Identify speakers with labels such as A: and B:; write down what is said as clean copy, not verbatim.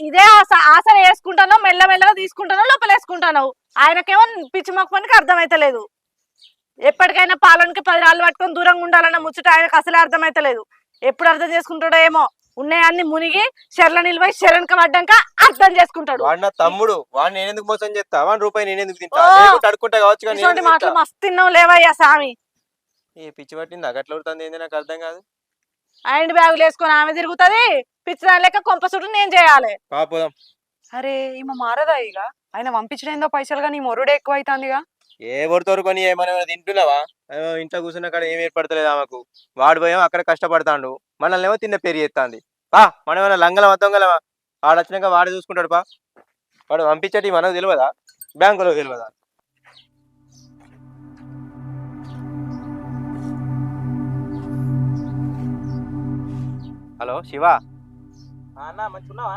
A: ఇదే ఆసన వేసుకుంటానో మెల్లమెల్లగా తీసుకుంటానో లోపల వేసుకుంటాను. ఆయనకేమో పిచ్చి మొక్కనికి అర్థమైతలేదు. ఎప్పటికైనా పాలనకి 10 రాళ్ళు పట్టుకొని దూరంగా ఉండాలన్న ముచ్చట ఆయనకు అసలే అర్థమైతలేదు. ఎప్పుడు అర్థం చేసుకుంటాడో ఏమో. ఉన్నాయన్ని మునిగి చెర్ల నిలవై శరణక పడ్డాక అర్థం చేసుకుంటాడు.
B: వాడు నా తమ్ముడు, వాడిని నేను ఎందుకు మోసం చేస్తా? వాడిని రూపాయి నేను ఎందుకు తింటా? అడుకుంటా కావచ్చు.
A: మాటలు మస్తు తిన్నావు లేవయ్యా సామి.
B: ఏ పిచ్చి పట్టింది అగట్లో ఉడుతుంది ఏంది నాకు అర్థం కాదు.
A: హ్యాండ్ బ్యాగులు వేసుకొని ఆమె తిరుగుతుంది, పిచ్చిదాని లెక్క కొంప చుట్టూ నేను చేయాలి.
B: పాపోదాం.
C: అరే ఈమె మారదా ఇక? ఆయన పంపించడేందో పైసలుగా నీ మొరుడే ఎక్కువ అవుతుందిగా.
B: ఏ కొడుతోరు కొని ఏమైనా తింటున్నావా? ఇంట్లో కూర్చున్న కాడ ఏం ఏర్పడతలేదు ఆమెకు. వాడు భయం అక్కడ కష్టపడతాడు, మనల్ని ఏమో తిన్న పేరు చేస్తాంది. మనం ఏమైనా లంగల మొత్తం గలవా? వాడు వచ్చినాక వాడు చూసుకుంటాడు. వాడు పంపించటి మనకు తెలియదా? బ్యాంకులో తెలియదా? హలో శివ
D: అన్న మంచిగున్నావా?